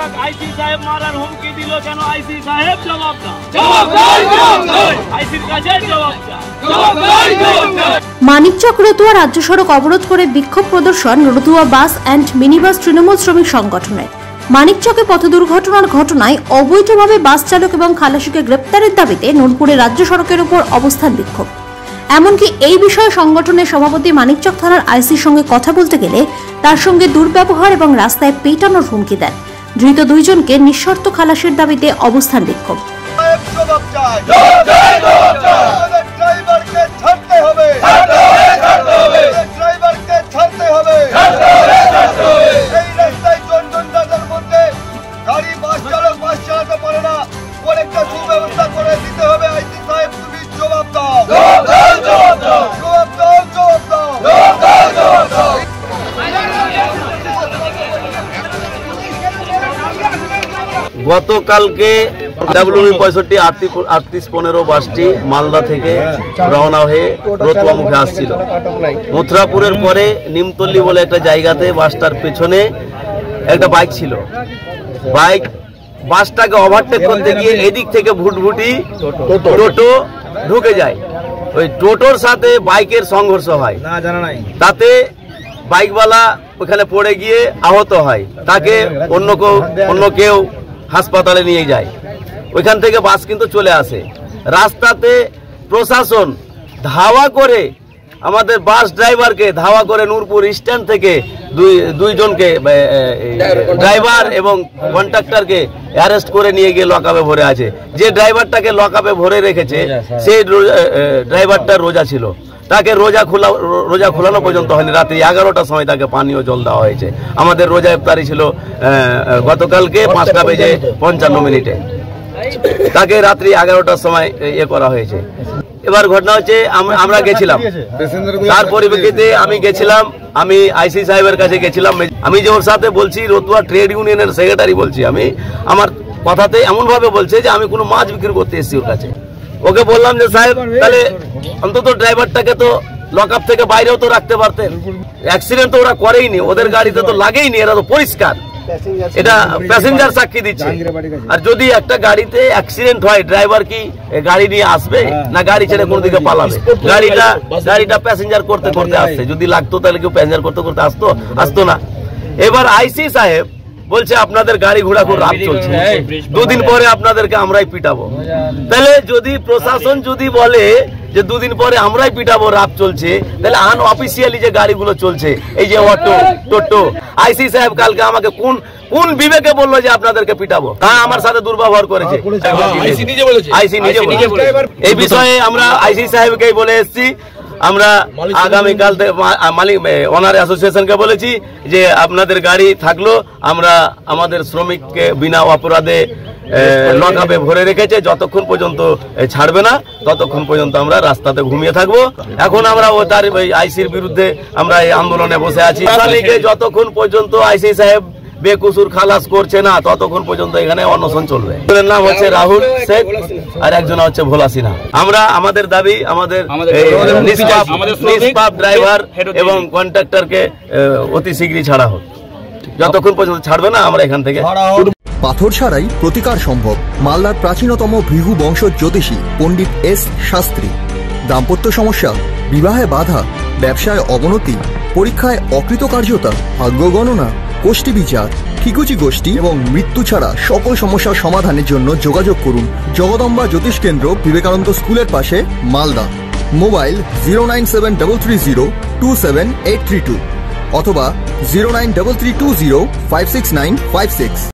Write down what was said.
চালক আইসি সাহেব মারার হুমকি দিল কেন? আইসি সাহেব জবাব দাও। আইসির কাছে জবাব দাও। মানিকচক রতুয়া রাজ্য সড়ক অবরোধ করে বিক্ষোভ প্রদর্শন রতুয়া বাস অ্যান্ড মিনিবাস তৃণমূল শ্রমিক সংগঠনের। মানিকচকে পথ দুর্ঘটনার ঘটনায় অবৈধভাবে বাস চালক এবং খালাসিকে গ্রেপ্তারের দাবিতে নূরপুরে রাজ্য সড়কের উপর অবস্থান বিক্ষোভ। এমনকি এই বিষয়ে সংগঠনের সভাপতি মানিকচক থানার আইসির সঙ্গে কথা বলতে গেলে তার সঙ্গে দুর্ব্যবহার এবং রাস্তায় পেটানোর হুমকি দেন। ধৃত দুইজনকে নিঃশর্ত খালাসের দাবিতে অবস্থান বিক্ষোভ। গতকালকে WB65-3815 বাসটি মালদা থেকে রওনা হয়ে রতুয়া মুখে আসছিল। মথুরাপুরের পরে নিমতল্লি বলে একটা জায়গাতে বাসটার পেছনে একটা বাইক ছিল। বাসটাকে ওভারটেক করতে গিয়ে এদিক থেকে ভুটভুটি টোটো ঢুকে যায়। ওই টোটোর সাথে বাইকের সংঘর্ষ হয়, তাতে বাইকওয়ালা ওখানে পড়ে গিয়ে আহত হয়। তাকে অন্য কেউ হাসপাতালে নিয়ে যায়। ওইখান থেকে বাস কিন্তু চলে আসে। রাস্তাতে প্রশাসন ধাওয়া করে আমাদের বাস ড্রাইভারকে ধাওয়া করে নূরপুর স্ট্যান্ড থেকে দুইজনকে ড্রাইভার এবং কন্ট্রাক্টরকে অ্যারেস্ট করে নিয়ে গিয়ে লকআপে ভরে আছে। যে ড্রাইভারটাকে লকআপে ভরে রেখেছে সেই ড্রাইভারটা রোজা ছিল। তাকে রোজা খোলানো পর্যন্ত হয়নি। রাত্রি 11টার সময় তাকে পানীয় জল দেওয়া হয়েছে। আমাদের রোজা ইফতারি ছিল গতকালকে 5:55 তাকে রাত্রি 11টার সময় করা হয়েছে। এবার ঘটনা হচ্ছে আমরা গেছিলাম, তার পরিপ্রেক্ষিতে আমি গেছিলাম, আমি আইসি সাহেবের কাছে গেছিলাম। আমি যে ওর সাথে বলছি রতুয়া ট্রেড ইউনিয়নের সেক্রেটারি বলছি, আমি আমার কথাতে এমন ভাবে বলছে যে আমি কোনো মাছ বিক্রি করতে এসেছি ওর কাছে। ওকে বললাম যে সাহেব তাহলে অন্তত ড্রাইভারটাকে তো লকআপ থেকে বাইরেও তো রাখতে পারতেন। অ্যাক্সিডেন্ট তো ওরা করেইনি, ওদের গাড়িতে তো লাগেইনি, এরা তো পরিষ্কার। এটা প্যাসেঞ্জার সাক্ষী দিচ্ছে। আর যদি একটা গাড়িতে অ্যাক্সিডেন্ট হয়, ড্রাইভার কি গাড়ি নিয়ে আসবে না গাড়ি ছেড়ে কোন দিকে পালাবে? গাড়িটা প্যাসেঞ্জার করতে করতে আসছে। যদি লাগতো তাহলে কেউ প্যাসেঞ্জার করতে করতে আসতো না। এবার আইসি সাহেব বলছে আপনাদের গাড়ি ঘোড়া করে রাত চলছে, দুদিন পরে আপনাদেরকে আমরাই পিটাবো। তাহলে যদি প্রশাসন যদি বলে যে দুদিন পরে আমরাই পিটাবো, রাত চলছে, তাহলে আনঅফিসিয়ালি যে গাড়িগুলো চলছে, এই যে অটো টোটো, আইসি সাহেব কালকে আমাকে কোন বিবেকে বললো যে আপনাদেরকে পিটাবো? হ্যাঁ, আমার সাথে দুর্ব্যবহার করেছে। আইসি নিজে বলেছে। এই বিষয়ে আমরা আইসি সাহেবকেই বলে এসেছি। আমরা আগামীকাল মালিক ওনার অ্যাসোসিয়েশনকে বলেছি যে আপনাদের গাড়ি থাকলো, আমরা আমাদের শ্রমিককে বিনা অপরাধে লকআপে ভরে রেখেছে, যতক্ষণ পর্যন্ত ছাড়বে না ততক্ষণ পর্যন্ত আমরা রাস্তাতে ঘুমিয়ে থাকবো। এখন আমরা তার আইসির বিরুদ্ধে আমরা এই আন্দোলনে বসে আছি। যতক্ষণ পর্যন্ত আইসি সাহেব বেকসুর খালাস করছে না ততক্ষণ পর্যন্ত এখানে অনশন চলবে। একজনের নাম হচ্ছে রাহুল শেখ আর একজন হচ্ছে ভোলা সিনহা। আমরা আমাদের দাবি আমাদের নিষ্পাপ ড্রাইভার এবং কন্ট্রাক্টরকে অতি শীঘ্রই ছাড়া হোক। যতক্ষণ পর্যন্ত ছাড়বে না আমরা এখান থেকে। পাথর ছাড়াই প্রতিকার সম্ভব। মালদার প্রাচীনতম ভৃগু বংশ জ্যোতিষী পণ্ডিত এস শাস্ত্রী। দাম্পত্য সমস্যা, বিবাহে বাধা, ব্যবসায় অবনতি, পরীক্ষায় অকৃতকার্যতা, ভাগ্য গণনা, গোষ্ঠী বিচার, ঠিকুচি গোষ্ঠী এবং মৃত্যু ছাড়া সকল সমস্যার সমাধানের জন্য যোগাযোগ করুন জগদম্বা জ্যোতিষ কেন্দ্র, বিবেকানন্দ স্কুলের পাশে, মালদা। মোবাইল 09730278332 অথবা 09332056956।